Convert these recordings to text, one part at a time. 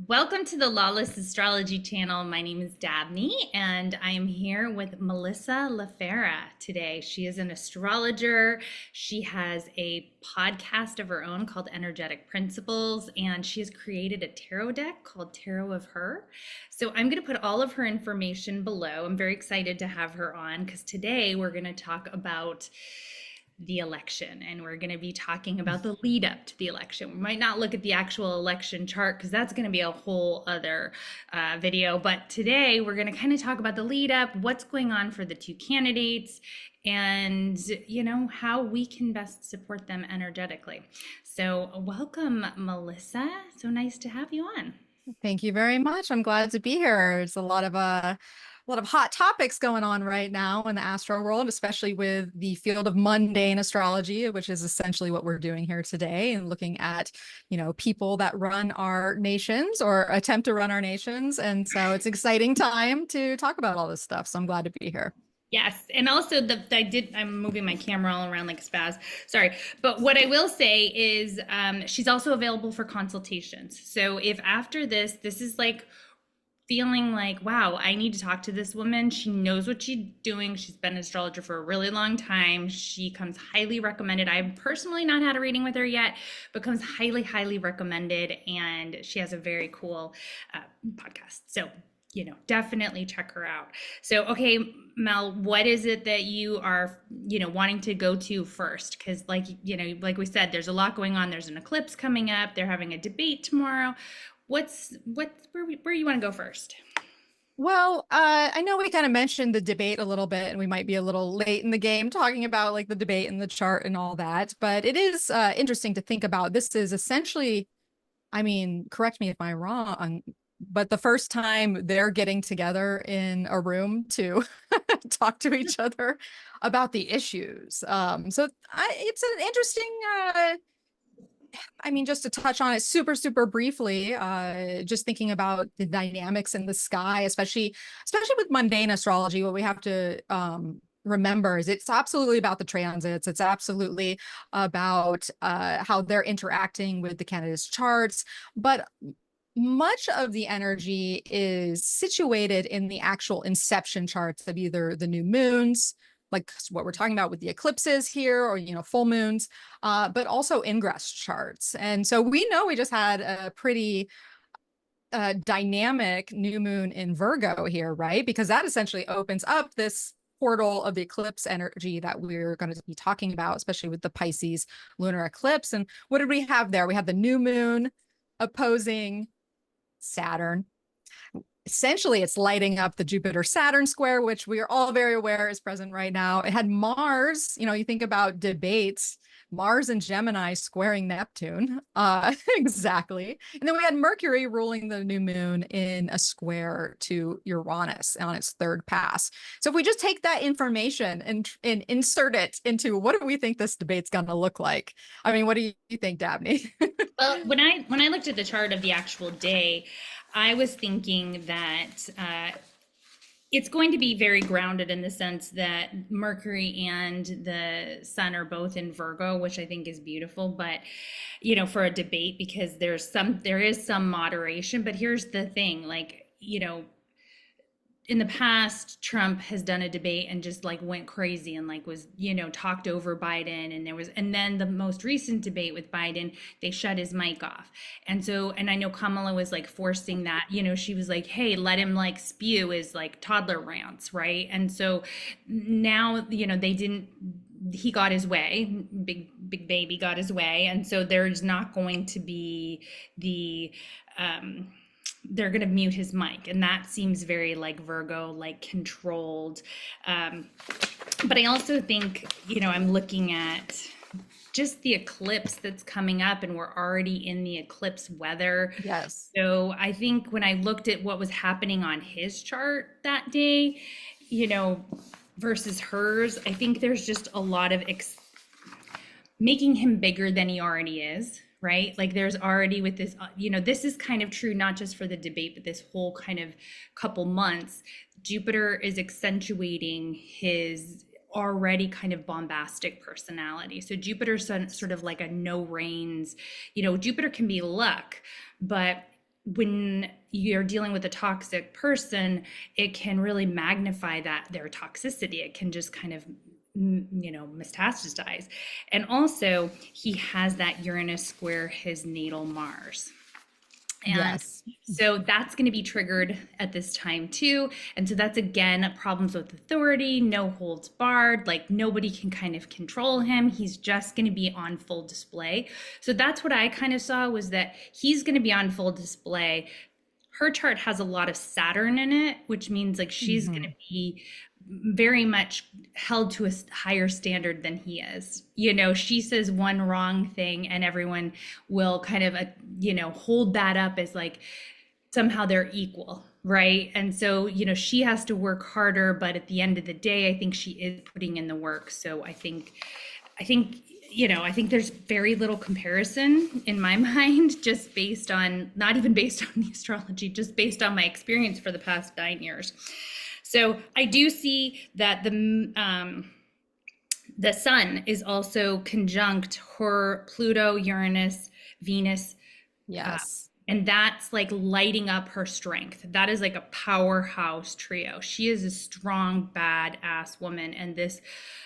Welcome to the Lawless Astrology channel. My name is Dabney, and I am here with Melissa Lefara today. She is an astrologer. She has a podcast of her own called Energetic Principles, and she has created a tarot deck called Tarot of Her. So I'm going to put all of her information below. I'm very excited to have her on because today we're going to talk about the election, and we're going to be talking about the lead up to the election. We might not look at the actual election chart because that's going to be a whole other video, but today we're going to kind of talk about the lead up, what's going on for the two candidates, and how we can best support them energetically. So welcome, Melissa. So nice to have you on. Thank you very much. I'm glad to be here. There's a lot of hot topics going on right now in the astro world, especially with the field of mundane astrology, which is essentially what we're doing here today, and looking at, people that run our nations or attempt to run our nations. And so it's an exciting time to talk about all this stuff. So I'm glad to be here. Yes, and also I'm moving my camera all around like a spaz. Sorry, but what I will say is she's also available for consultations. So if after this is like feeling like, wow, I need to talk to this woman. She knows what she's doing. She's been an astrologer for a really long time. She comes highly recommended. I've personally not had a reading with her yet, but comes highly, highly recommended. And she has a very cool podcast. So definitely check her out. So, okay, Mel, what is it that you are, wanting to go to first? Because like we said, there's a lot going on. There's an eclipse coming up. They're having a debate tomorrow. Where you want to go first? Well, I know we kind of mentioned the debate a little bit, and we might be a little late in the game talking about like the debate and the chart and all that, but it is interesting to think about. This is essentially, I mean, correct me if I'm wrong, but the first time they're getting together in a room to talk to each other about the issues. It's an interesting, just to touch on it super, super briefly, just thinking about the dynamics in the sky, especially with mundane astrology, what we have to remember is it's absolutely about the transits. It's absolutely about how they're interacting with the candidates' charts, but much of the energy is situated in the actual inception charts of either the new moons, like what we're talking about with the eclipses here, or full moons, but also ingress charts. And so we know we just had a pretty dynamic new moon in Virgo here, right? Because that essentially opens up this portal of the eclipse energy that we're going to be talking about, especially with the Pisces lunar eclipse. And what did we have there? We had the new moon opposing Saturn. Essentially, it's lighting up the Jupiter-Saturn square, which we are all very aware is present right now. It had Mars, you think about debates, Mars and Gemini squaring Neptune, exactly. And then we had Mercury ruling the new moon in a square to Uranus on its third pass. So if we just take that information and insert it into what do we think this debate's going to look like? I mean, what do you think, Dabney? Well, when I looked at the chart of the actual day, I was thinking that it's going to be very grounded in the sense that Mercury and the Sun are both in Virgo, which I think is beautiful. But for a debate, because there is some moderation. But here's the thing, in the past, Trump has done a debate and just like went crazy and like was, talked over Biden. And then the most recent debate with Biden, they shut his mic off. And I know Kamala was like forcing that, she was like, hey, let him like spew his like toddler rants, right? And so now, he got his way, big baby got his way. And so there's not going to be they're going to mute his mic, and that seems very like Virgo, like controlled. But I also think, I'm looking at just the eclipse that's coming up, and we're already in the eclipse weather. Yes. So I think when I looked at what was happening on his chart that day, versus hers, I think there's just a lot of making him bigger than he already is, right? Like there's already with this, this is kind of true, not just for the debate, but this whole kind of couple months, Jupiter is accentuating his already kind of bombastic personality. So Jupiter's sort of like a no reins, Jupiter can be luck, but when you're dealing with a toxic person, it can really magnify that their toxicity. It can just kind of metastasize. And also, he has that Uranus square his natal Mars. And Yes. so that's going to be triggered at this time too. And so that's again problems with authority, no holds barred, like nobody can kind of control him. He's just going to be on full display. So that's what I kind of saw, was that he's going to be on full display. Her chart has a lot of Saturn in it, which means like she's going to be very much held to a higher standard than he is. She says one wrong thing and everyone will kind of, hold that up as like somehow they're equal, right? And so, she has to work harder, but at the end of the day, I think she is putting in the work. So I think, I think there's very little comparison in my mind, just based on, not even based on the astrology, just based on my experience for the past 9 years. So I do see that the sun is also conjunct her Pluto, Uranus, Venus. Yes. And that's like lighting up her strength. That is like a powerhouse trio. She is a strong, badass woman. And this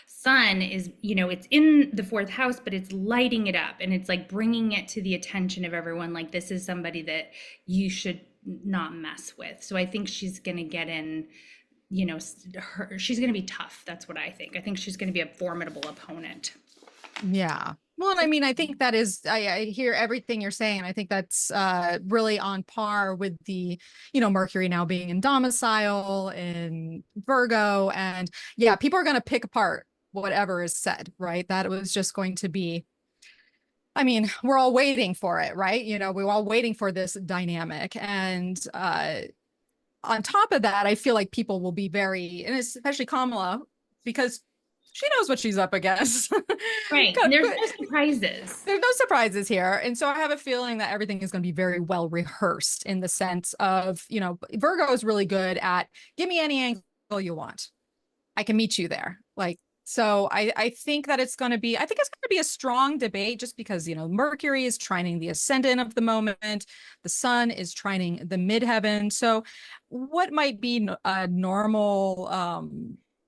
sun is, it's in the fourth house, but it's lighting it up. And it's like bringing it to the attention of everyone. Like, this is somebody that you should not mess with. So I think she's going to get in, she's going to be tough. That's what I think. I think she's going to be a formidable opponent. Yeah. Well, I mean, I think that is, I hear everything you're saying. I think that's really on par with the, Mercury now being in domicile in Virgo. And yeah, people are going to pick apart whatever is said, right? That was just going to be, I mean, we're all waiting for it, right? We're all waiting for this dynamic. And on top of that, I feel like people will be very, and especially Kamala, because she knows what she's up against. Right. And there's no surprises. There's no surprises here. And so I have a feeling that everything is going to be very well rehearsed, in the sense of, Virgo is really good at, give me any angle you want. I can meet you there. Like, so I think that it's going to be, I think it's going to be a strong debate, just because, Mercury is trining the ascendant of the moment. The sun is trining the midheaven. So what might be a normal,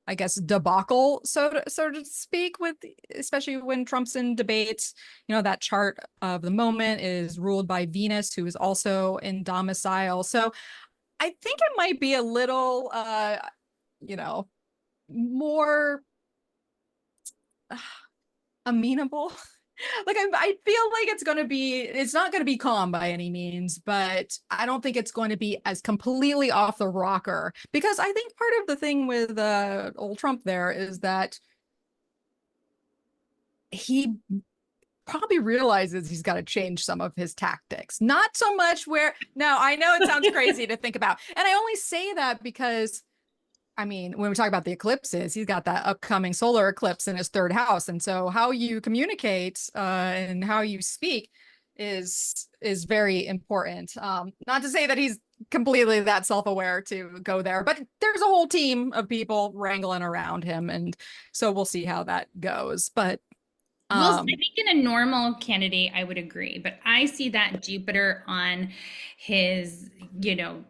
I guess, debacle, so to speak, with, especially when Trump's in debates, that chart of the moment is ruled by Venus, who is also in domicile. So I think it might be a little, more amenable. Like, I feel like it's not going to be calm by any means, but I don't think it's going to be as completely off the rocker, because I think part of the thing with old Trump there is that he probably realizes he's got to change some of his tactics. Not so much where, now I know it sounds crazy to think about, and I only say that because, I mean, when we talk about the eclipses, he's got that upcoming solar eclipse in his third house. And so how you communicate and how you speak is very important. Not to say that he's completely that self-aware to go there, but there's a whole team of people wrangling around him. And so we'll see how that goes. But Well, I think in a normal candidate, I would agree, but I see that Jupiter on his,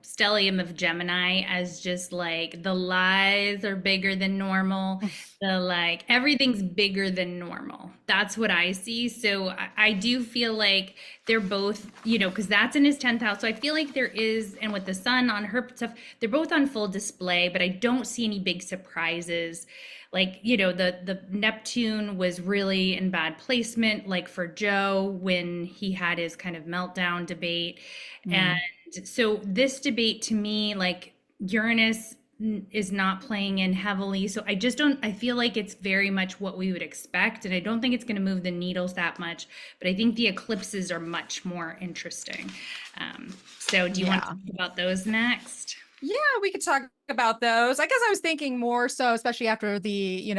stellium of Gemini as just like the lies are bigger than normal. The like everything's bigger than normal. That's what I see. So I do feel like they're both, because that's in his 10th house. So I feel like there is, and with the sun on her stuff, they're both on full display, but I don't see any big surprises. Like, the Neptune was really in bad placement, like for Joe when he had his kind of meltdown debate. And so this debate, to me, like, Uranus is not playing in heavily. So I just don't, I feel like it's very much what we would expect. And I don't think it's going to move the needles that much, but I think the eclipses are much more interesting. So do you want to talk about those next? Yeah, we could talk about those. I guess I was thinking more so, especially after the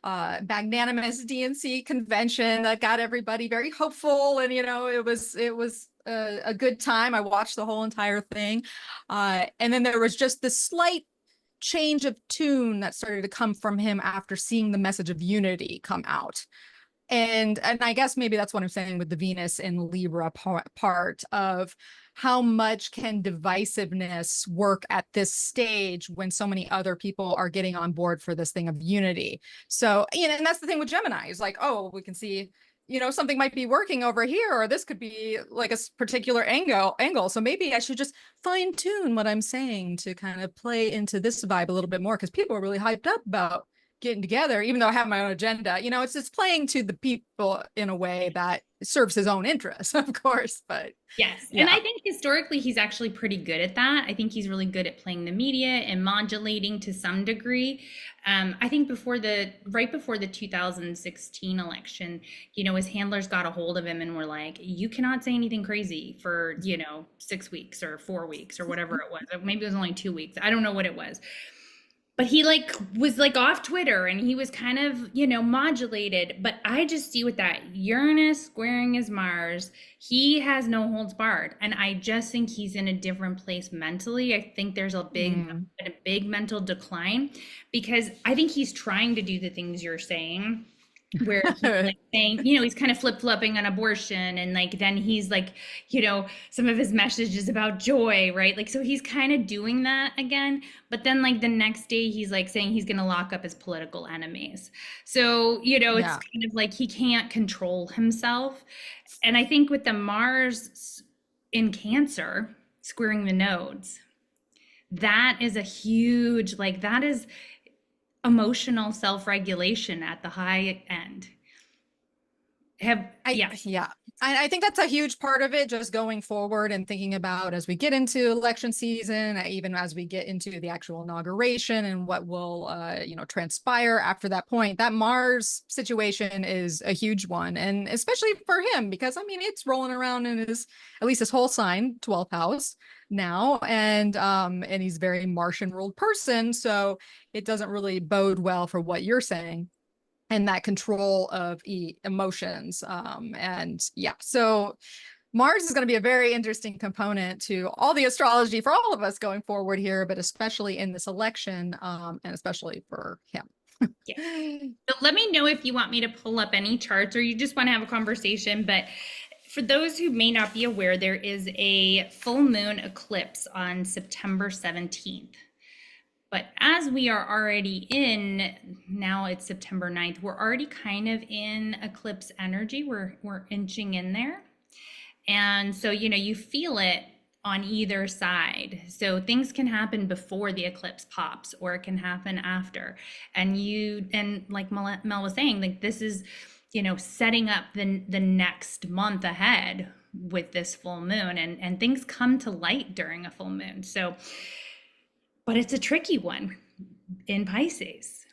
magnanimous DNC convention that got everybody very hopeful, and it was a good time. I watched the whole entire thing, and then there was just this slight change of tune that started to come from him after seeing the message of unity come out. And I guess maybe that's what I'm saying with the Venus in Libra part of how much can divisiveness work at this stage when so many other people are getting on board for this thing of unity. So, and that's the thing with Gemini is like, oh, we can see, something might be working over here, or this could be like a particular angle. So maybe I should just fine tune what I'm saying to kind of play into this vibe a little bit more, because people are really hyped up about getting together, even though I have my own agenda. It's just playing to the people in a way that serves his own interests, of course. But Yes. And yeah. I think historically he's actually pretty good at that. I think he's really good at playing the media and modulating to some degree. I think right before the 2016 election, his handlers got a hold of him and were like, you cannot say anything crazy for, 6 weeks or 4 weeks or whatever it was. Maybe it was only 2 weeks. I don't know what it was, but he was off Twitter and he was kind of, modulated. But I just see with that Uranus squaring his Mars, he has no holds barred. And I just think he's in a different place mentally. I think there's a big mental decline, because I think he's trying to do the things you're saying, where he's saying, he's kind of flip-flopping on abortion, and then he's some of his messages about joy, right? So he's kind of doing that again, but then the next day he's saying he's going to lock up his political enemies. So, it's Yeah. kind of he can't control himself. And I think with the Mars in Cancer squaring the nodes, that is a huge, that is emotional self-regulation at the high end. Yeah. I think that's a huge part of it, just going forward and thinking about as we get into election season, even as we get into the actual inauguration and what will, transpire after that point. That Mars situation is a huge one. And especially for him, because it's rolling around in at least his whole sign, 12th house now. And he's a very Martian ruled person. So it doesn't really bode well for what you're saying and that control of emotions. And yeah, so Mars is going to be a very interesting component to all the astrology for all of us going forward here, but especially in this election, and especially for him. Yeah. So let me know if you want me to pull up any charts or you just want to have a conversation. But for those who may not be aware, there is a full moon eclipse on September 17th. But as we are already now it's September 9th, we're already kind of in eclipse energy. We're inching in there. And so, you feel it on either side. So things can happen before the eclipse pops, or it can happen after. And like Mel was saying, this is, setting up the next month ahead with this full moon, and things come to light during a full moon. So, but it's a tricky one in Pisces.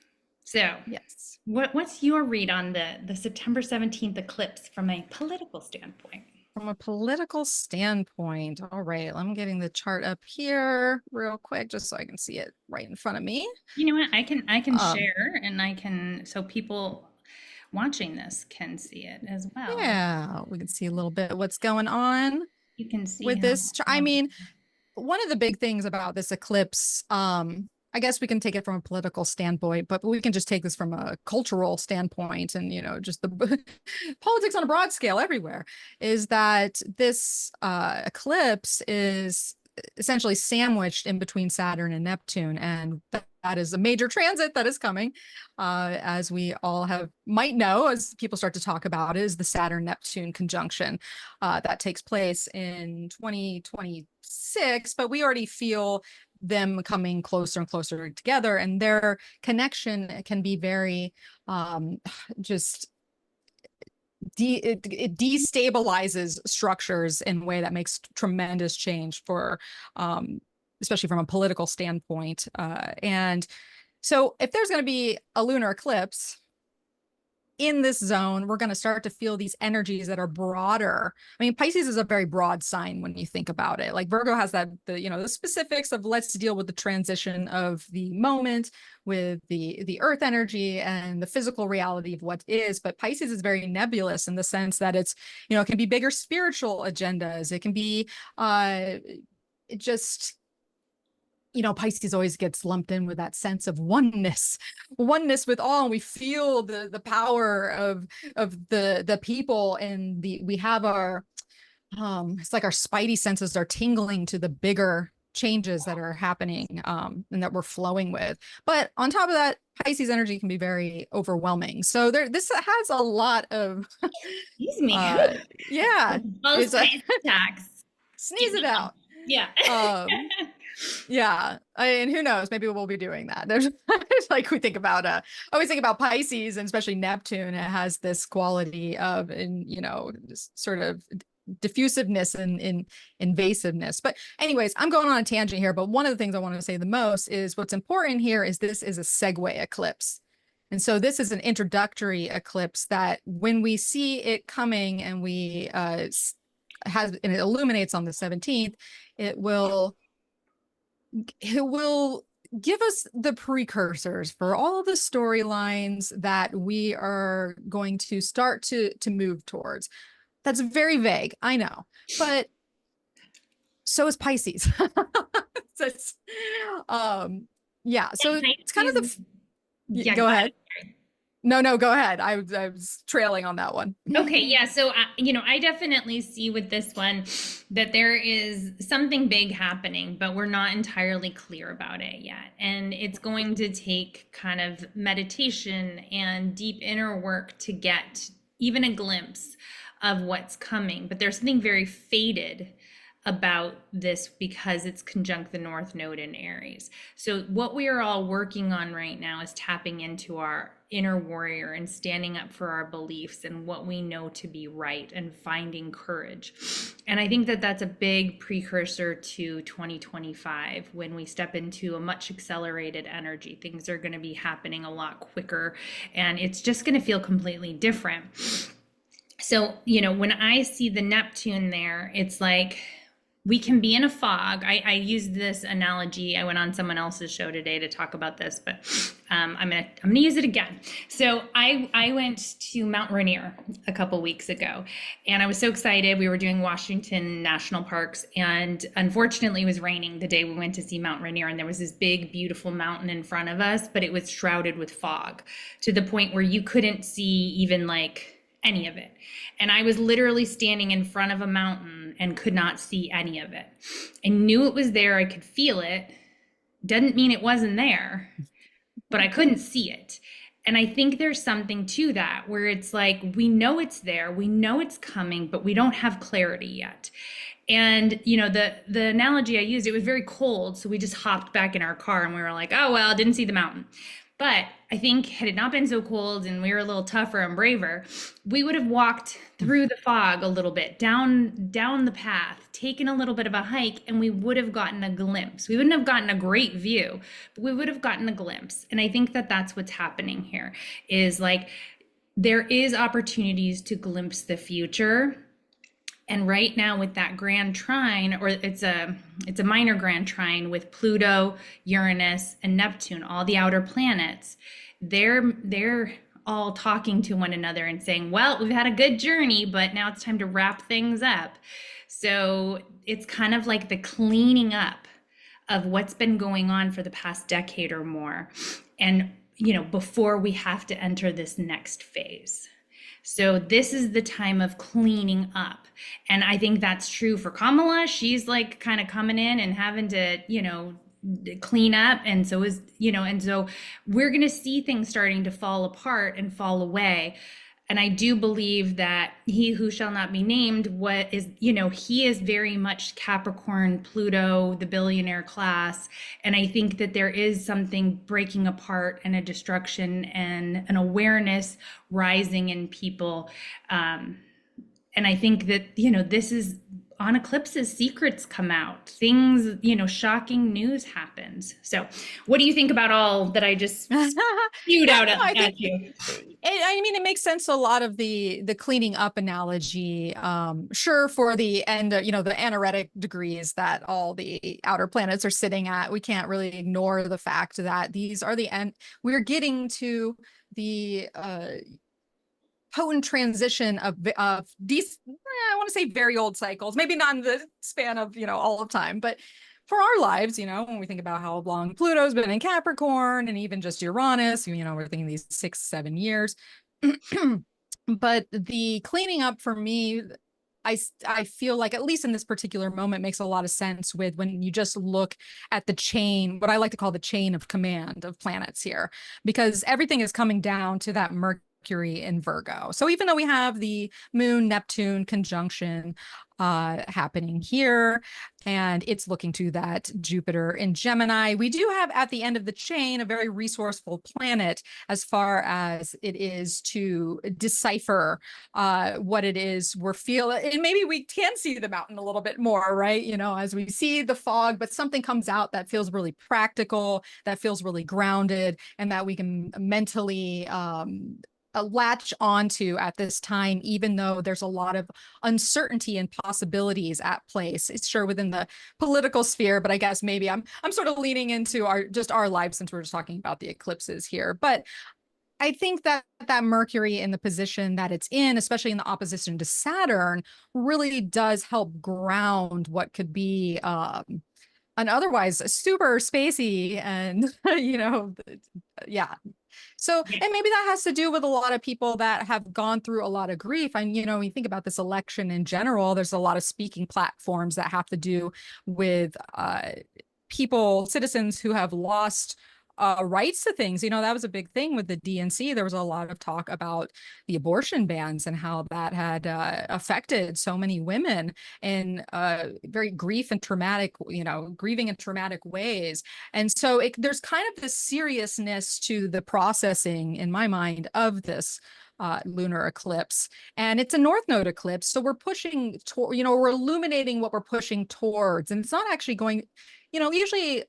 So Yes. what's your read on the September 17th eclipse from a political standpoint? From a political standpoint, all right, I'm getting the chart up here real quick just so I can see it right in front of me. You know what? I can share, and so people watching this can see it as well. Yeah, we can see a little bit what's going on You can see with this. One of the big things about this eclipse, I guess we can take it from a political standpoint, but we can just take this from a cultural standpoint and, just the politics on a broad scale everywhere, is that this eclipse is essentially sandwiched in between Saturn and Neptune. And that is a major transit that is coming. As we all might know, as people start to talk about, is the Saturn-Neptune conjunction that takes place in 2026, but we already feel them coming closer and closer together, and their connection can be very just it destabilizes structures in a way that makes tremendous change for especially from a political standpoint. And so if there's going to be a lunar eclipse in this zone, we're going to start to feel these energies that are broader. Pisces is a very broad sign when you think about it. Like Virgo has the specifics of let's deal with the transition of the moment with the earth energy and the physical reality of what is. But Pisces is very nebulous in the sense that it's, it can be bigger spiritual agendas. It can be just Pisces always gets lumped in with that sense of oneness with all, and we feel the power of the people, and we have our it's like our spidey senses are tingling to the bigger changes that are happening, and that we're flowing with. But on top of that, Pisces energy can be very overwhelming. So this has a lot of Excuse me. yeah, Most it's Pisces attacks. sneeze it out. Yeah. Yeah, and who knows, maybe we'll be doing that. There's like, we think about I always think about Pisces, and especially Neptune. It has this quality of, this sort of diffusiveness and in invasiveness. But anyways, I'm going on a tangent here, but one of the things I want to say the most is what's important here is this is a segue eclipse. And so this is an introductory eclipse that when we see it coming, and and it illuminates on the 17th, it will give us the precursors for all the storylines that we are going to start to move towards. That's very vague, I know, but so is Pisces. So yeah, so it's kind of yeah, go ahead. No, go ahead. I was trailing on that one. Okay, yeah. So, I definitely see with this one that there is something big happening, but we're not entirely clear about it yet. And it's going to take kind of meditation and deep inner work to get even a glimpse of what's coming. But there's something very fated about this because it's conjunct the North Node in Aries. So what we are all working on right now is tapping into our inner warrior and standing up for our beliefs and what we know to be right, and finding courage. And I think that that's a big precursor to 2025, when we step into a much accelerated energy. Things are going to be happening a lot quicker, and it's just going to feel completely different. So, when I see the Neptune there, it's like we can be in a fog. I used this analogy. I went on someone else's show today to talk about this, but I'm gonna use it again. So I went to Mount Rainier a couple weeks ago, and I was so excited. We were doing Washington National Parks, and unfortunately it was raining the day we went to see Mount Rainier, and there was this big, beautiful mountain in front of us, but it was shrouded with fog to the point where you couldn't see even like any of it. And I was literally standing in front of a mountain and could not see any of it. I knew it was there. I could feel it. Doesn't mean it wasn't there, but I couldn't see it. And I think there's something to that, where it's like, we know it's there, we know it's coming, but we don't have clarity yet. And the analogy I used, it was very cold, so we just hopped back in our car and we were like, oh well, didn't see the mountain. But I think had it not been so cold and we were a little tougher and braver, we would have walked through the fog a little bit, down the path, taken a little bit of a hike, and we would have gotten a glimpse. We wouldn't have gotten a great view, but we would have gotten a glimpse. And I think that that's what's happening here, is like, there is opportunities to glimpse the future. And right now with that grand trine, or it's a minor grand trine with Pluto, Uranus, and Neptune, all the outer planets, they're all talking to one another and saying, well, we've had a good journey, but now it's time to wrap things up. So it's kind of like the cleaning up of what's been going on for the past decade or more. And, before we have to enter this next phase. So this is the time of cleaning up. And I think that's true for Kamala. She's like kind of coming in and having to, clean up. And so and so we're going to see things starting to fall apart and fall away. And I do believe that he who shall not be named, he is very much Capricorn, Pluto, the billionaire class. And I think that there is something breaking apart, and a destruction and an awareness rising in people. And I think that, this is on eclipses, secrets come out, things, shocking news happens. So what do you think about all that I just spewed out at you? It makes sense. A lot of the cleaning up analogy, sure, for the end, the anaretic degrees that all the outer planets are sitting at, we can't really ignore the fact that these are the end. We're getting to the potent transition of these, I want to say very old cycles, maybe not in the span of, all of time, but for our lives, when we think about how long Pluto's been in Capricorn and even just Uranus, we're thinking these 6, 7 years. But the cleaning up for me, I feel like, at least in this particular moment, makes a lot of sense with when you just look at the chain, what I like to call the chain of command of planets here, because everything is coming down to that Mercury in Virgo. So even though we have the Moon Neptune conjunction happening here, and it's looking to that Jupiter in Gemini, we do have at the end of the chain a very resourceful planet as far as it is to decipher what it is we're feeling. And maybe we can see the mountain a little bit more, right? As we see the fog, but something comes out that feels really practical, that feels really grounded, and that we can mentally latch onto at this time, even though there's a lot of uncertainty and possibilities at place. It's sure within the political sphere, but I guess maybe I'm sort of leaning into our lives, since we're just talking about the eclipses here. But I think that Mercury in the position that it's in, especially in the opposition to Saturn, really does help ground what could be an otherwise super spacey and yeah. So, and maybe that has to do with a lot of people that have gone through a lot of grief. And, you think about this election in general, there's a lot of speaking platforms that have to do with citizens who have lost rights to things. That was a big thing with the DNC. There was a lot of talk about the abortion bans and how that had affected so many women in very grieving and traumatic ways. And so there's kind of this seriousness to the processing, in my mind, of this lunar eclipse. And it's a north node eclipse. So we're pushing we're illuminating what we're pushing towards. And it's not actually going, usually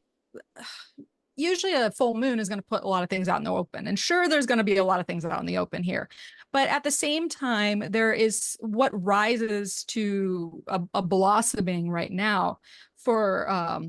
a full moon is going to put a lot of things out in the open. And sure, there's going to be a lot of things out in the open here. But at the same time, there is what rises to a blossoming right now for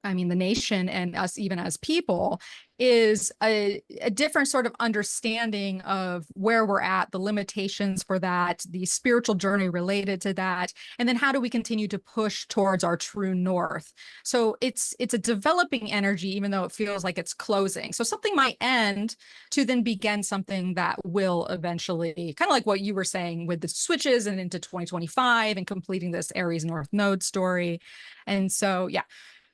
the nation and us, even as people, is a different sort of understanding of where we're at, the limitations for that, the spiritual journey related to that, and then how do we continue to push towards our true north. So it's a developing energy, even though it feels like it's closing. So something might end to then begin something that will eventually, kind of like what you were saying with the switches and into 2025 and completing this Aries North Node story. And so, yeah.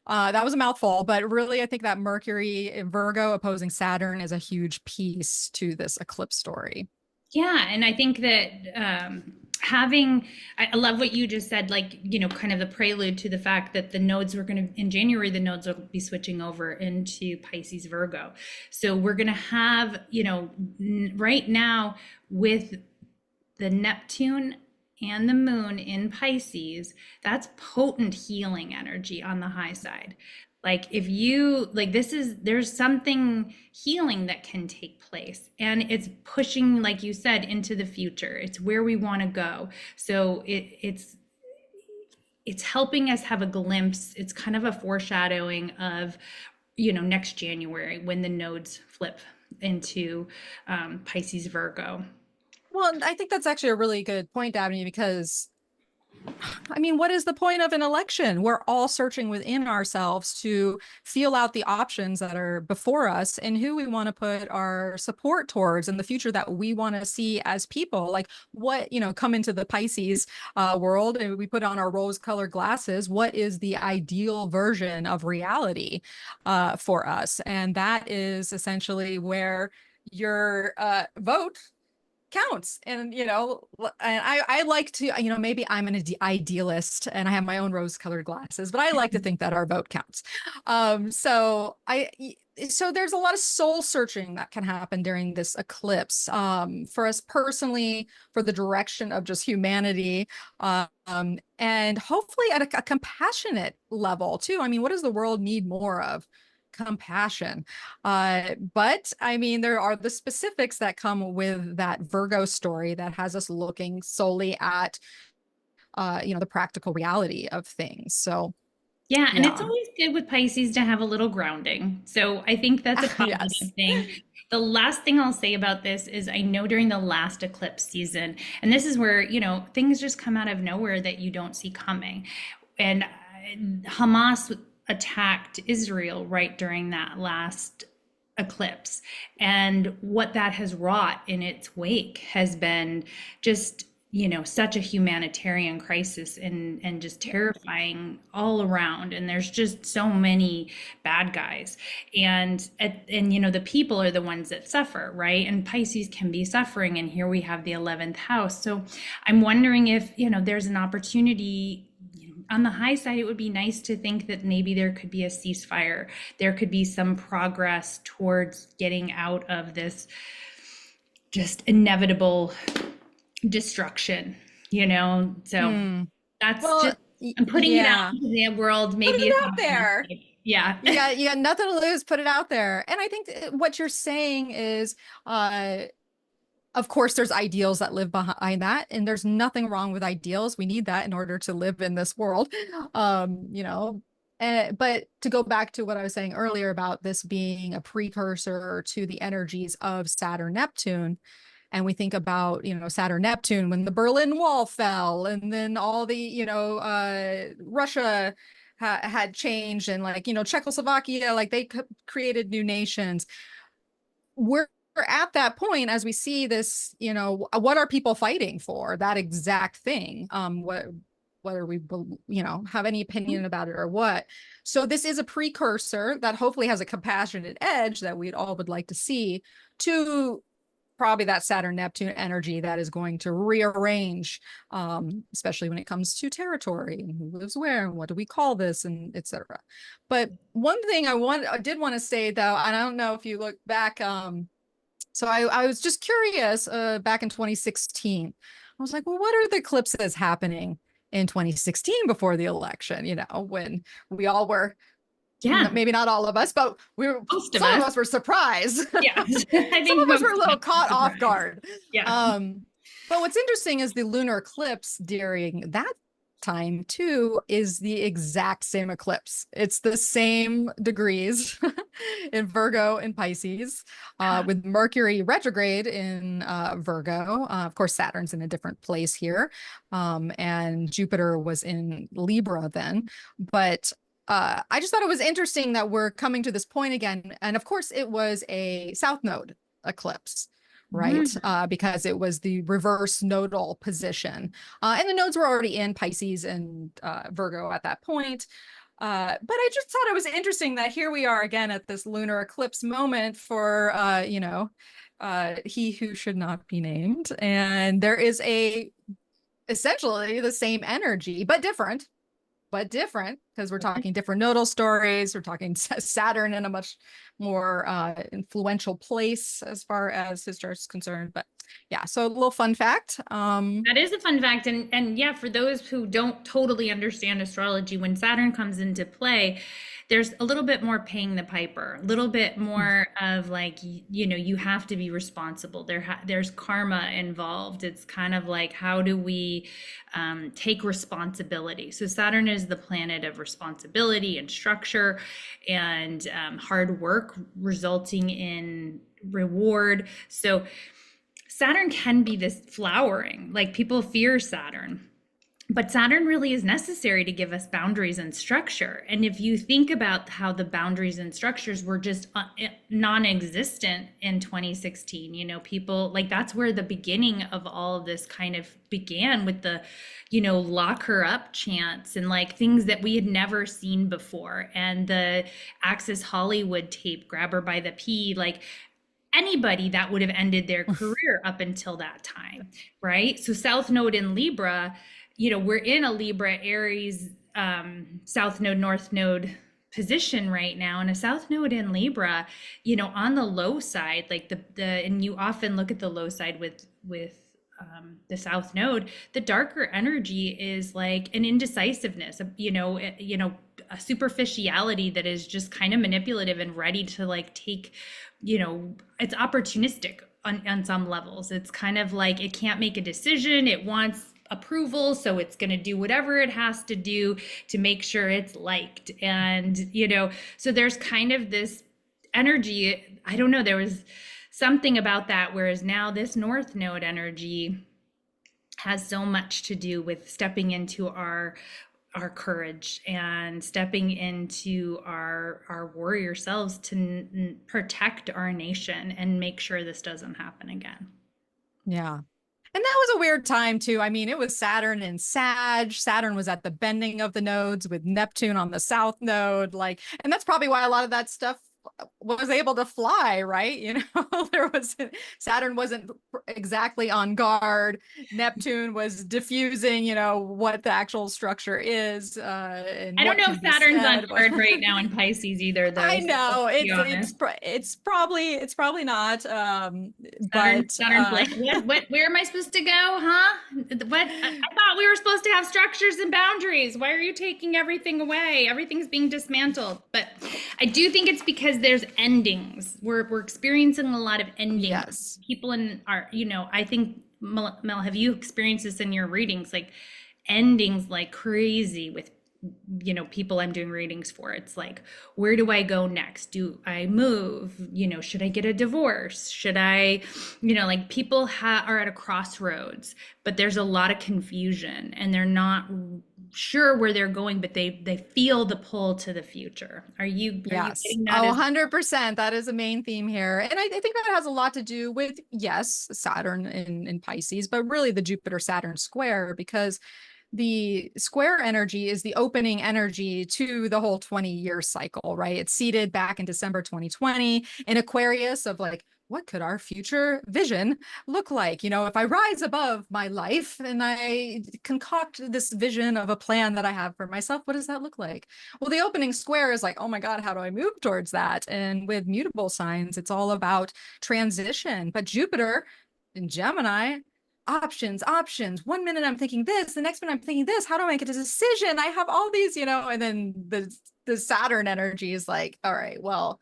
That was a mouthful, but really, I think that Mercury in Virgo opposing Saturn is a huge piece to this eclipse story. Yeah, and I think that I love what you just said, like, kind of the prelude to the fact that the nodes in January, the nodes will be switching over into Pisces Virgo. So we're going to have, right now with the Neptune and the moon in Pisces, that's potent healing energy on the high side. Like if you like there's something healing that can take place, and it's pushing, like you said, into the future. It's where we want to go. So it's helping us have a glimpse. It's kind of a foreshadowing of next January when the nodes flip into Pisces Virgo. Well, I think that's actually a really good point, Dabney, because what is the point of an election? We're all searching within ourselves to feel out the options that are before us and who we want to put our support towards and the future that we want to see as people. Like what, come into the Pisces world, and we put on our rose-colored glasses. What is the ideal version of reality for us? And that is essentially where your vote counts. And I like to, maybe I'm an idealist and I have my own rose-colored glasses, but I like to think that our vote counts. So there's a lot of soul searching that can happen during this eclipse, for us personally, for the direction of just humanity, and hopefully at a compassionate level too. What does the world need more of? Compassion. But there are the specifics that come with that Virgo story that has us looking solely at, the practical reality of things. So, yeah, and it's yeah. always good with Pisces to have a little grounding. So I think that's a positive Yes. thing. The last thing I'll say about this is I know during the last eclipse season, and this is where, things just come out of nowhere that you don't see coming. And Hamas attacked Israel right during that last eclipse. And what that has wrought in its wake has been just, such a humanitarian crisis and just terrifying all around. And there's just so many bad guys. And the people are the ones that suffer, right? And Pisces can be suffering. And here we have the 11th house. So I'm wondering if, there's an opportunity. On the high side, it would be nice to think that maybe there could be a ceasefire. There could be some progress towards getting out of this just inevitable destruction, So that's Well, just, I'm putting it out yeah. into the world. Put Maybe it it's out there. optimistic. Yeah. You got nothing to lose. Put it out there. And I think what you're saying is, of course, there's ideals that live behind that, and there's nothing wrong with ideals. We need that in order to live in this world. But to go back to what I was saying earlier about this being a precursor to the energies of Saturn, Neptune, and we think about, Saturn, Neptune, when the Berlin Wall fell, and then all the, Russia had changed, and Czechoslovakia, like they created new nations. We're at that point as we see this, what are people fighting for? That exact thing. Whether we, have any opinion about it or what. So this is a precursor that hopefully has a compassionate edge that we'd all would like to see to probably that Saturn Neptune energy that is going to rearrange, especially when it comes to territory and who lives where and what do we call this, and etc. But one thing I did want to say though, and I don't know if you look back, so I was just curious, back in 2016, I was like, well, what are the eclipses happening in 2016 before the election? When we all were, Yeah. maybe not all of us, but some of us were surprised. Yeah. Some of us were a little caught off guard. Yeah. But what's interesting is the lunar eclipse during that time too is the exact same eclipse. It's the same degrees in Virgo and Pisces, with Mercury retrograde in Virgo. Of course, Saturn's in a different place here, and Jupiter was in Libra then. But I just thought it was interesting that we're coming to this point again. And of course, it was a South Node eclipse, right? Because it was the reverse nodal position. And the nodes were already in Pisces and Virgo at that point. But I just thought it was interesting that here we are again at this lunar eclipse moment for, he who should not be named. And there is essentially the same energy, but different because we're talking different nodal stories. We're talking Saturn in a much more influential place as far as his chart is concerned. But yeah, so a little fun fact. That is a fun fact. And yeah, for those who don't totally understand astrology, when Saturn comes into play, there's a little bit more paying the piper, a little bit more of like, you have to be responsible. There's karma involved. It's kind of like, how do we take responsibility? So Saturn is the planet of responsibility and structure and hard work resulting in reward. So Saturn can be this flowering, like people fear Saturn. But Saturn really is necessary to give us boundaries and structure. And if you think about how the boundaries and structures were just non-existent in 2016, people like that's where the beginning of all of this kind of began with the, lock her up chants and like things that we had never seen before. And the Access Hollywood tape, grab her by the pee, like anybody that would have ended their career up until that time, right? So South Node in Libra, we're in a Libra Aries South Node, North Node position right now, and a South Node in Libra, on the low side, like and you often look at the low side with the South Node, the darker energy is like an indecisiveness, a superficiality that is just kind of manipulative and ready to like take, it's opportunistic on some levels. It's kind of like it can't make a decision. It wants approval, so it's going to do whatever it has to do to make sure it's liked. And so there's kind of this energy, I don't know, there was something about that, whereas now this North Node energy has so much to do with stepping into our our courage and stepping into our warrior selves to protect our nation and make sure this doesn't happen again. Yeah. And that was a weird time too. I mean, it was Saturn in Sag. Saturn was at the bending of the nodes with Neptune on the south node. Like, and that's probably why a lot of that stuff was able to fly, right? You know, there was Saturn wasn't exactly on guard. Neptune was diffusing, you know, what the actual structure is, and I don't what know can if be Saturn's on said. guard right now in Pisces either, though. I So let's know be honest. it's probably not, Saturn, but Saturn's like, what, where am I supposed to go? Huh? What? I thought we were supposed to have structures and boundaries. Why are you taking everything away? Everything's being dismantled. But I do think it's because there's endings. We're experiencing a lot of endings. yes. People in our, I think, Mel, have you experienced this in your readings? Like endings like crazy with people I'm doing readings for. It's like, where do I go next? Do I move? Should I get a divorce? Should I, like people are at a crossroads, but there's a lot of confusion and they're not sure where they're going, but they feel the pull to the future. Are you Yes. getting that? 100%. That is a main theme here. And I think that has a lot to do with, yes, Saturn in Pisces, but really the Jupiter Saturn square, because the square energy is the opening energy to the whole 20-year cycle, right? It's seated back in December 2020 in Aquarius of like, what could our future vision look like? If I rise above my life and I concoct this vision of a plan that I have for myself, what does that look like? Well, the opening square is like, oh my God, how do I move towards that? And with mutable signs, it's all about transition. But Jupiter in Gemini, options. 1 minute I'm thinking this, the next minute I'm thinking this. How do I make a decision? I have all these, and then the Saturn energy is like, all right, well,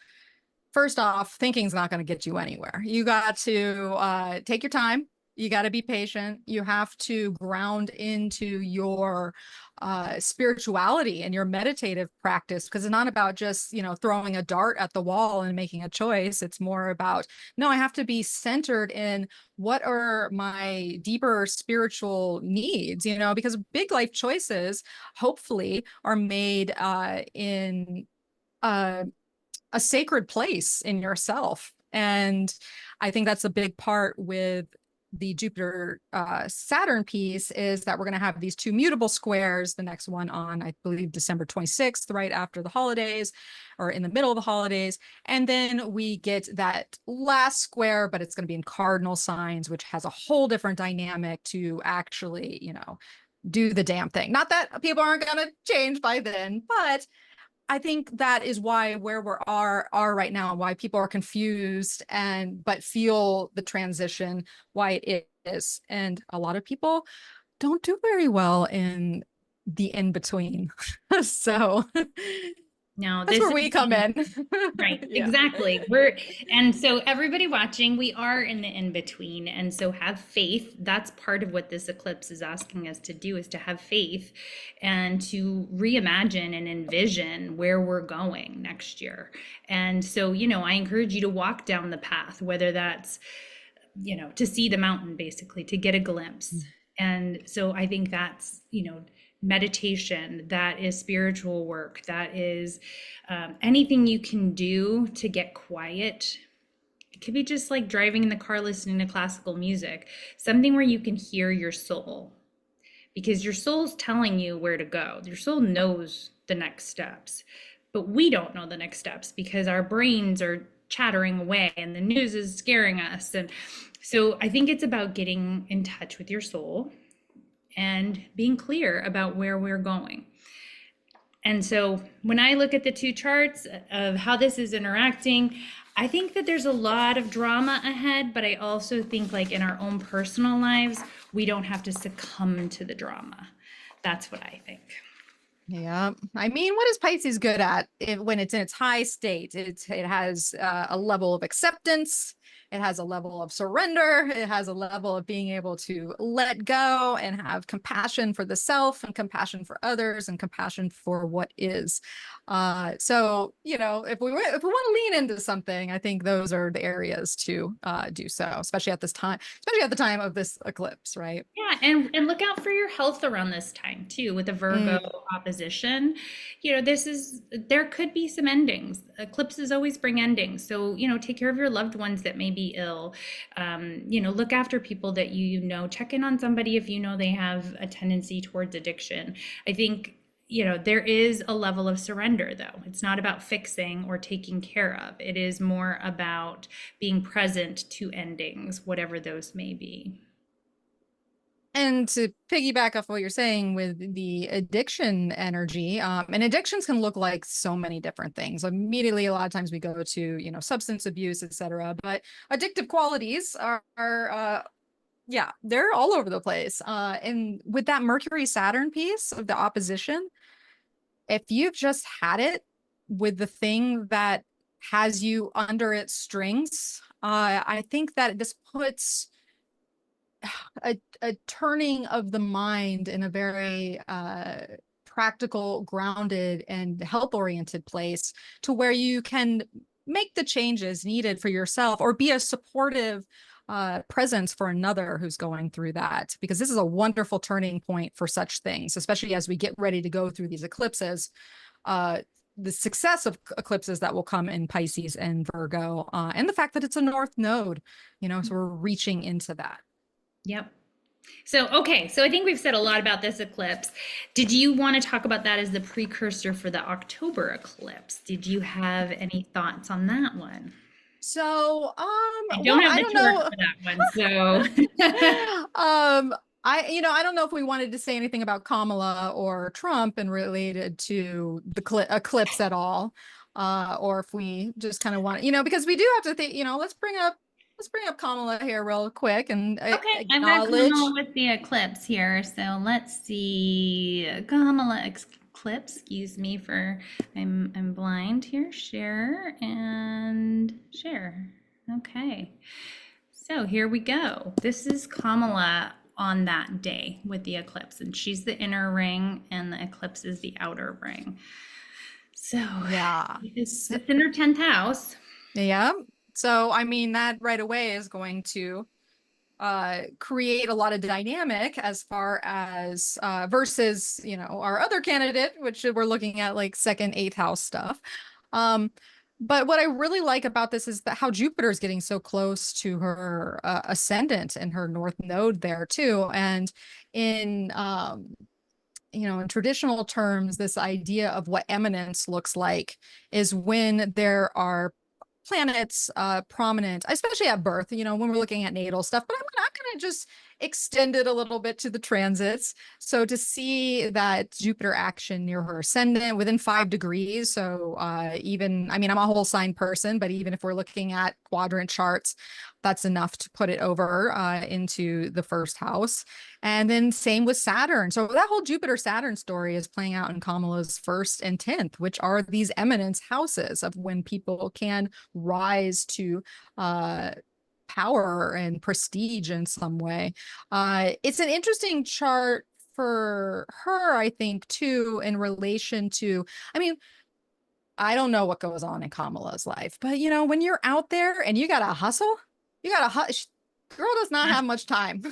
first off, thinking's not going to get you anywhere. You got to take your time. You got to be patient. You have to ground into your spirituality and your meditative practice, because it's not about just, throwing a dart at the wall and making a choice. It's more about, no, I have to be centered in what are my deeper spiritual needs, because big life choices hopefully are made in a sacred place in yourself. And I think that's a big part with the Jupiter Saturn piece, is that we're going to have these two mutable squares, the next one on, I believe, December 26th, right after the holidays or in the middle of the holidays. And then we get that last square, but it's going to be in cardinal signs, which has a whole different dynamic to actually, do the damn thing. Not that people aren't going to change by then, but I think that is why where we are right now, why people are confused but feel the transition, why it is. And a lot of people don't do very well in the in between. So No, that's this where is we come in. right. Yeah. Exactly. And so everybody watching, we are in the in between. And so have faith. That's part of what this eclipse is asking us to do, is to have faith and to reimagine and envision where we're going next year. And so, I encourage you to walk down the path, whether that's, to see the mountain, basically, to get a glimpse. And so I think that's, meditation, that is spiritual work, that is anything you can do to get quiet. It could be just like driving in the car listening to classical music, something where you can hear your soul, because your soul's telling you where to go. Your soul knows the next steps, but we don't know the next steps because our brains are chattering away and the news is scaring us. And so I think it's about getting in touch with your soul and being clear about where we're going. And so when I look at the two charts of how this is interacting, I think that there's a lot of drama ahead, but I also think, like, in our own personal lives, we don't have to succumb to the drama. That's what I think. Yeah. I mean, what is Pisces good at when it's in its high state? It has a level of acceptance. It has a level of surrender. It has a level of being able to let go and have compassion for the self and compassion for others and compassion for what is. So, if we want to lean into something, I think those are the areas to do so, especially at this time, especially at the time of this eclipse, right? Yeah, and look out for your health around this time too, with a Virgo Mm. opposition. There could be some endings. Eclipses always bring endings. So, take care of your loved ones that may be ill. Look after people that check in on somebody if you know they have a tendency towards addiction. I think there is a level of surrender, though. It's not about fixing or taking care of. It is more about being present to endings, whatever those may be. And to piggyback off what you're saying with the addiction energy, and addictions can look like so many different things. Immediately, a lot of times we go to, substance abuse, etc. But addictive qualities yeah, they're all over the place. And with that Mercury Saturn piece of the opposition, if you've just had it with the thing that has you under its strings, I think that this puts a turning of the mind in a very practical, grounded, and health-oriented place to where you can make the changes needed for yourself or be a supportive presence for another who's going through that. Because this is a wonderful turning point for such things, especially as we get ready to go through these eclipses. The success of eclipses that will come in Pisces and Virgo, and the fact that it's a North Node, so we're reaching into that. Yep. So, okay, so I think we've said a lot about this eclipse. Did you want to talk about that as the precursor for the October eclipse? Did you have any thoughts on that one? So, I don't well, have I the don't chart know. for that one, so. I don't know if we wanted to say anything about Kamala or Trump and related to the eclipse at all, or if we just kind of want, because we do have to think, let's bring up Kamala here real quick and Okay, I've got Kamala acknowledge. with the eclipse here. So let's see. Kamala eclipse, excuse me for I'm blind here. Share and share. Okay. So here we go. This is Kamala on that day with the eclipse, and she's the inner ring, and the eclipse is the outer ring. So Yeah. it's in her 10th house. Yeah. So, I mean, that right away is going to create a lot of dynamic as far as versus our other candidate, which we're looking at like second, eighth house stuff. But what I really like about this is that how Jupiter is getting so close to her ascendant and her north node there too. And in in traditional terms, this idea of what eminence looks like is when there are planets prominent, especially at birth, when we're looking at natal stuff, but I'm going to just extend it a little bit to the transits. So to see that Jupiter action near her ascendant within 5 degrees. So even, I mean, I'm a whole sign person, but even if we're looking at quadrant charts, that's enough to put it over into the first house. And then same with Saturn. So that whole Jupiter Saturn story is playing out in Kamala's first and 10th, which are these eminence houses of when people can rise to power and prestige in some way. It's an interesting chart for her, I think, too, in relation to, I mean, I don't know what goes on in Kamala's life, but when you're out there and you gotta hustle, you gotta girl does not have much time.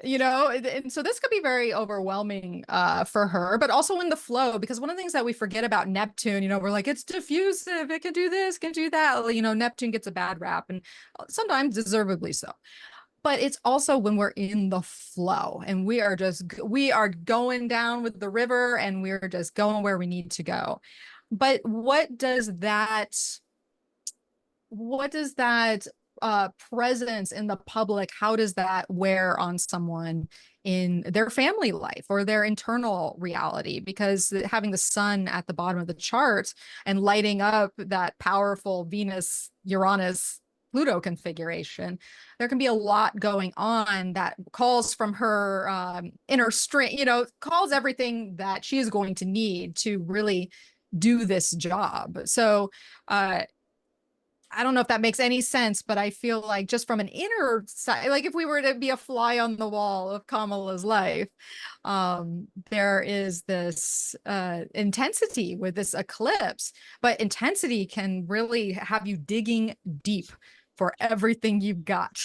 And so this could be very overwhelming for her, but also in the flow, because one of the things that we forget about Neptune, we're like, it's diffusive, it can do this, can do that. Neptune gets a bad rap, and sometimes deservedly so. But it's also when we're in the flow and we are going down with the river and we're just going where we need to go. But what does that presence in the public, how does that wear on someone in their family life or their internal reality? Because having the sun at the bottom of the chart and lighting up that powerful Venus Uranus Pluto configuration, there can be a lot going on that calls from her inner strength, calls everything that she is going to need to really do this job. So I don't know if that makes any sense, but I feel like just from an inner side, like if we were to be a fly on the wall of Kamala's life, there is this intensity with this eclipse, but intensity can really have you digging deep for everything you've got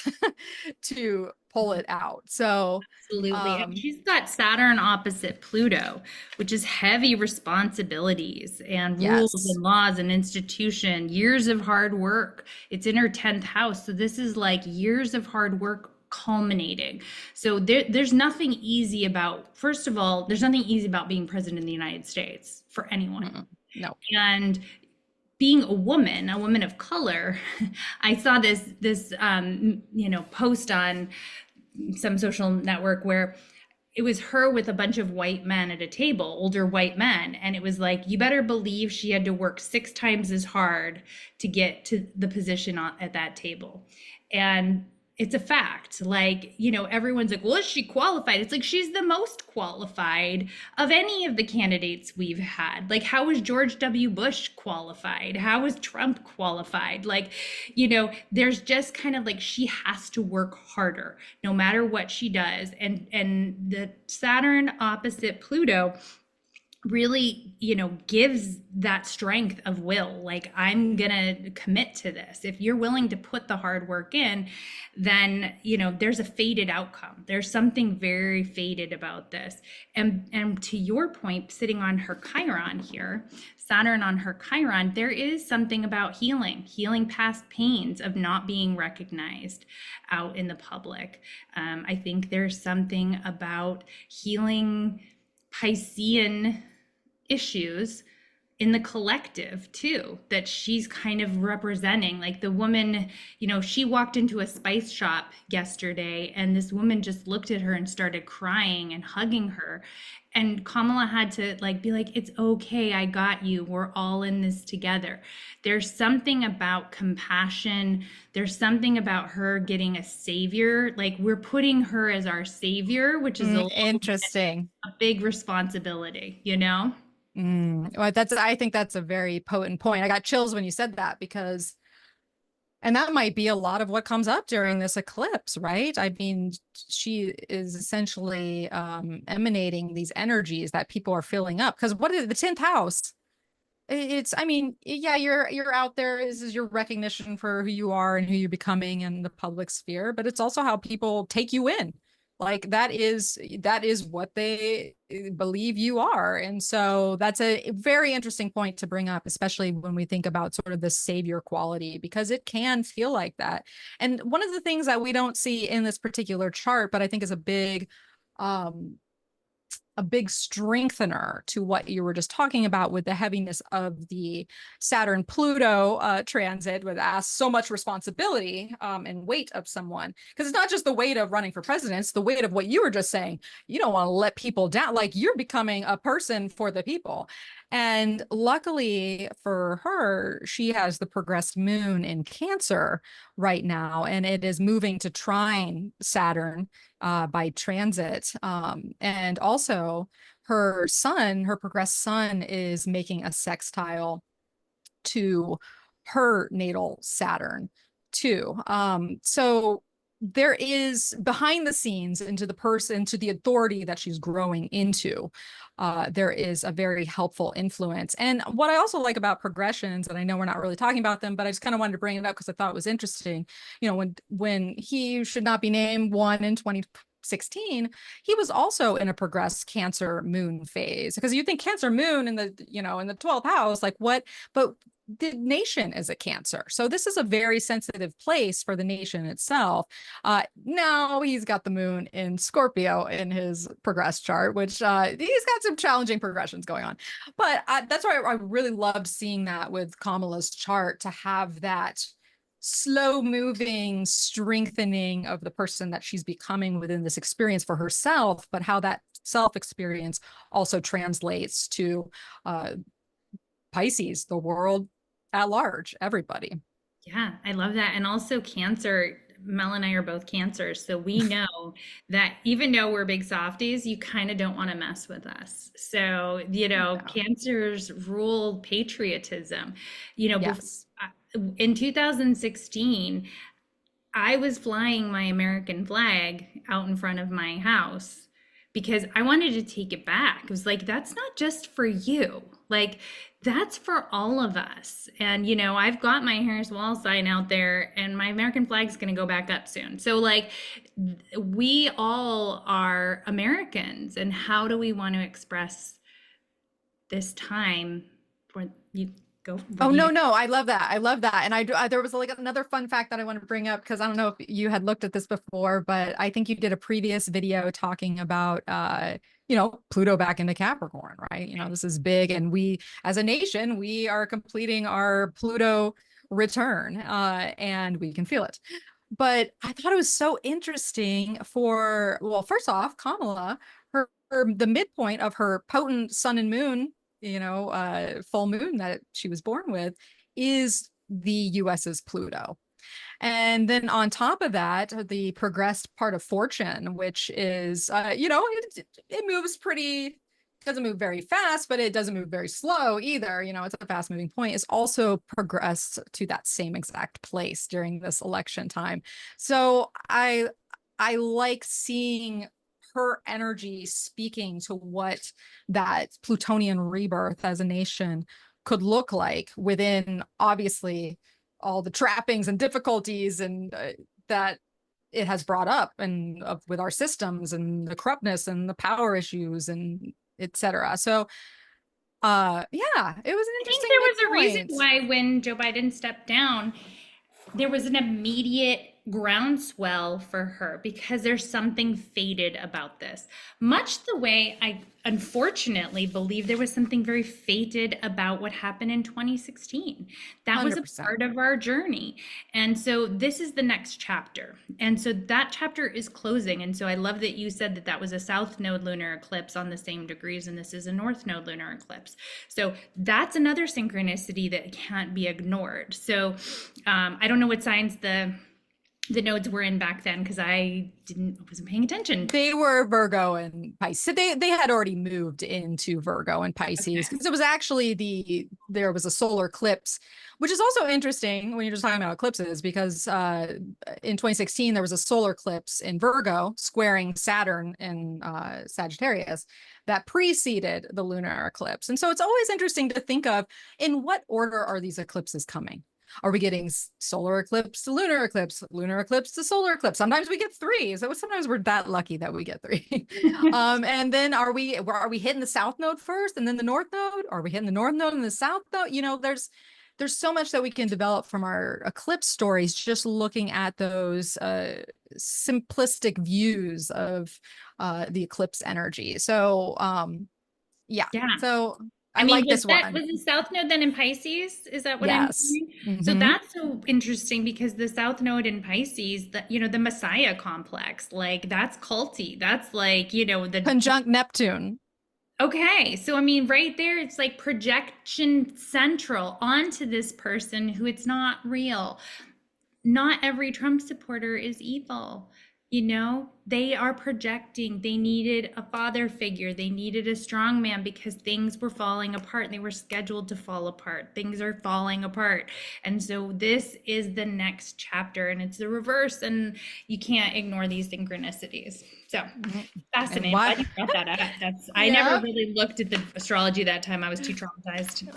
to pull it out. So, Absolutely. And um, she's got Saturn opposite Pluto, which is heavy responsibilities and rules yes. and laws and institution, years of hard work. It's in her 10th house. So this is like years of hard work culminating. So there's nothing easy about, first of all, there's nothing easy about being president of the United States for anyone. No. And being a woman of color, I saw this post on some social network where it was her with a bunch of white men at a table, older white men. And it was like, you better believe she had to work 6 times as hard to get to the position at that table. And it's a fact. Like, everyone's like, well, is she qualified? It's like, she's the most qualified of any of the candidates we've had. Like, how was George W. Bush qualified? How was Trump qualified? Like, there's just kind of like, she has to work harder no matter what she does. And the Saturn opposite Pluto really gives that strength of will. Like, I'm gonna commit to this. If you're willing to put the hard work in, then there's a fated outcome. There's something very fated about this. And to your point, sitting on her Chiron here, Saturn on her Chiron, there is something about healing past pains of not being recognized out in the public. I think there's something about healing Piscean issues in the collective too, that she's kind of representing. Like, the woman, she walked into a spice shop yesterday and this woman just looked at her and started crying and hugging her, and Kamala had to be like, it's okay, I got you, we're all in this together. There's something about compassion, there's something about her getting a savior. Like, we're putting her as our savior, which is Interesting. a big responsibility. Well, I think that's a very potent point. I got chills when you said that, because, and that might be a lot of what comes up during this eclipse, right? I mean, she is essentially emanating these energies that people are filling up. Because what is the 10th house? I mean, yeah, you're out there. This is your recognition for who you are and who you're becoming in the public sphere, but it's also how people take you in. Like, that is what they believe you are. And so that's a very interesting point to bring up, especially when we think about sort of the savior quality, because it can feel like that. And one of the things that we don't see in this particular chart, but I think is um, a big strengthener to what you were just talking about with the heaviness of the Saturn Pluto transit, with so much responsibility and weight of someone. Because it's not just the weight of running for president, it's the weight of what you were just saying. You don't want to let people down. Like, you're becoming a person for the people. And luckily for her, she has the progressed moon in Cancer right now, and it is moving to trine Saturn by transit. And also her progressed sun is making a sextile to her natal Saturn too. So there is, behind the scenes, into the person, to the authority that she's growing into, there is a very helpful influence. And what I also like about progressions, and I know we're not really talking about them, but I just kind of wanted to bring it up because I thought it was interesting. When he should not be named won in 2016, he was also in a progressed Cancer moon phase, because you think Cancer moon in the 12th house, like what, but the nation is a Cancer. So this is a very sensitive place for the nation itself. Now he's got the moon in Scorpio in his progressed chart, which he's got some challenging progressions going on. But that's why I really loved seeing that with Kamala's chart, to have that slow moving strengthening of the person that she's becoming within this experience for herself, but how that self experience also translates to Pisces, the world at large, everybody. Yeah, I love that. And also Cancer, Mel and I are both Cancers. So we know that even though we're big softies, you kind of don't want to mess with us. So, Yeah. Cancers rule patriotism. You know, bef- Yes. in 2016, I was flying my American flag out in front of my house because I wanted to take it back. It was like, that's not just for you. Like, that's for all of us. And, I've got my Harris Wall sign out there and my American flag's going to go back up soon. So, like, we all are Americans. And how do we want to express this time for you? Go. What Oh, do you? no, no. I love that. I love that. And there was like another fun fact that I want to bring up because I don't know if you had looked at this before, but I think you did a previous video talking about, Pluto back into Capricorn, right? This is big. And we, as a nation, we are completing our Pluto return, and we can feel it. But I thought it was so interesting well, first off, Kamala, the midpoint of her potent sun and moon, full moon that she was born with is the US's Pluto. And then on top of that, the progressed part of fortune, which is, it moves doesn't move very fast, but it doesn't move very slow either. It's a fast moving point, is also progressed to that same exact place during this election time. So I like seeing her energy speaking to what that Plutonian rebirth as a nation could look like within, obviously, all the trappings and difficulties and that it has brought up and with our systems and the corruptness and the power issues and etc. So yeah, it was an I think interesting there was a reason midpoint. why when Joe Biden stepped down, there was an immediate groundswell for her because there's something fated about this. Much the way I unfortunately believe there was something very fated about what happened in 2016. That was a 100%. part of our journey. And so this is the next chapter. And so that chapter is closing. And so I love that you said that that was a south node lunar eclipse on the same degrees, and this is a north node lunar eclipse. So that's another synchronicity that can't be ignored. So I don't know what signs the nodes were in back then because wasn't paying attention. They were Virgo and Pisces. So they had already moved into Virgo and Pisces Okay. because it was actually there was a solar eclipse, which is also interesting when you're just talking about eclipses because in 2016 there was a solar eclipse in Virgo squaring Saturn in Sagittarius that preceded the lunar eclipse. And so it's always interesting to think of in what order are these eclipses coming? Are we getting solar eclipse to lunar eclipse to solar eclipse? Sometimes we get three. So sometimes we're that lucky that we get three. And then are we hitting the south node first and then the north node? Are we hitting the north node and the south node? There's so much that we can develop from our eclipse stories, just looking at those simplistic views of the eclipse energy. So yeah. Yeah. So I I mean, like this one. was the South Node then in Pisces? Is that what I'm Yes. hearing? So Mm-hmm. that's so interesting because the South Node in Pisces, the Messiah complex, like that's culty. That's like, the Conjunct Neptune. okay. So I mean, right there, it's like projection central onto this person who it's not real. Not every Trump supporter is evil. They are projecting. They needed a father figure. They needed a strong man because things were falling apart. They were scheduled to fall apart. Things are falling apart. And so this is the next chapter and it's the reverse. And you can't ignore these synchronicities. So And fascinating. why? Glad you brought that up. I never Yeah. really looked at the astrology that time. I was too traumatized.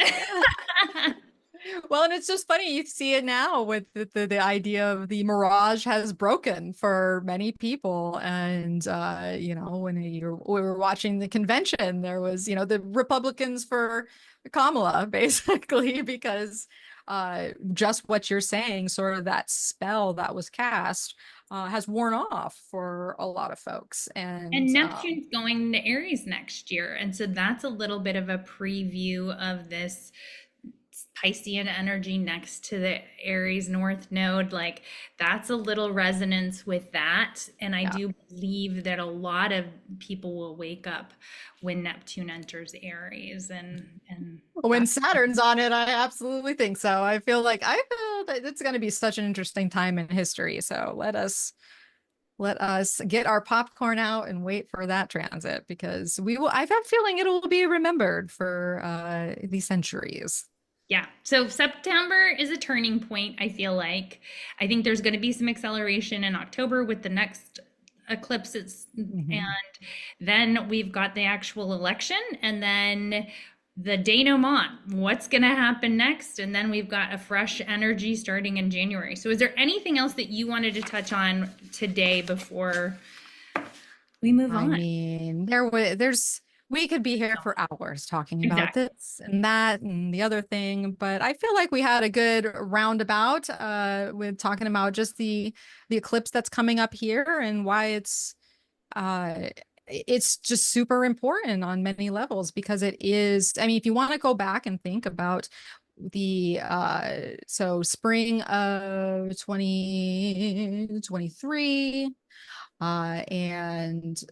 Well, and it's just funny. You see it now with the idea of the mirage has broken for many people. And, when we were watching the convention, there was, the Republicans for Kamala, basically, because just what you're saying, sort of that spell that was cast has worn off for a lot of folks. And And Neptune's going to Aries next year. And so that's a little bit of a preview of this Piscean energy next to the Aries North Node. Like that's a little resonance with that. And I yeah. do believe that a lot of people will wake up when Neptune enters Aries and When that's Saturn's on it, I absolutely think so. I feel it's going to be such an interesting time in history. So let us get our popcorn out and wait for that transit, because we will. I have a feeling it will be remembered for the centuries. Yeah. So September is a turning point, I feel like. I think there's going to be some acceleration in October with the next eclipses. Mhm. And then we've got the actual election and then the denouement. What's going to happen next? And then we've got a fresh energy starting in January. So is there anything else that you wanted to touch on today before we move I on? mean, there's we could be here for hours talking about Exactly. this and that and the other thing, but I feel like we had a good roundabout with talking about just the eclipse that's coming up here and why uh it's just super important on many levels, because it is, I mean, if you want to go back and think about the so spring of 2023 and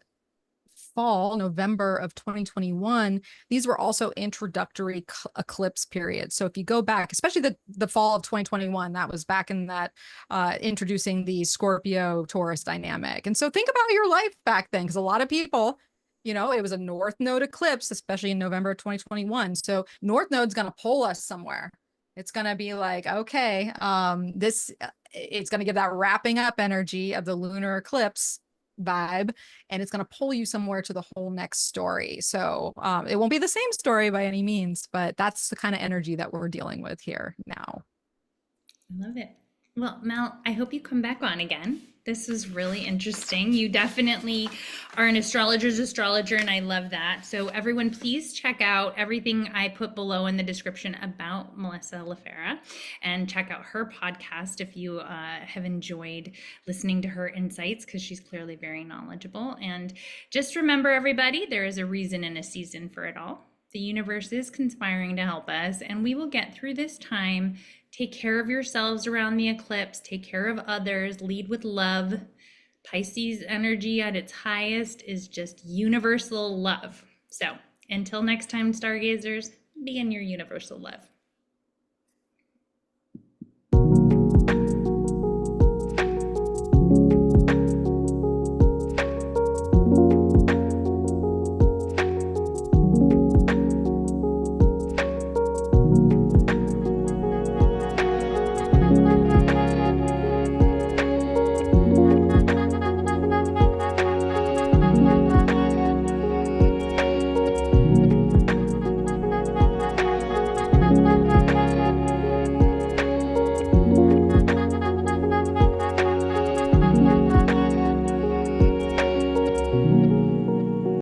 fall, November of 2021, these were also introductory eclipse periods. So if you go back, especially the fall of 2021, that was back in that introducing the Scorpio Taurus dynamic. And so think about your life back then, because a lot of people, it was a North Node eclipse, especially in November of 2021. So North Node's going to pull us somewhere. It's going to be like, okay, it's going to give that wrapping up energy of the lunar eclipse vibe, and it's going to pull you somewhere to the whole next story. So it won't be the same story by any means, but that's the kind of energy that we're dealing with here now. I love it. Well, Mel, I hope you come back on again. This was really interesting. You definitely are an astrologer's astrologer, and I love that. So, everyone, please check out everything I put below in the description about Melissa Lefara, and check out her podcast if you have enjoyed listening to her insights, because she's clearly very knowledgeable. And just remember, everybody, there is a reason and a season for it all. The universe is conspiring to help us, and we will get through this time. Take care of yourselves around the eclipse. Take care of others. Lead with love. Pisces energy at its highest is just universal love. So until next time, stargazers, be in your universal love.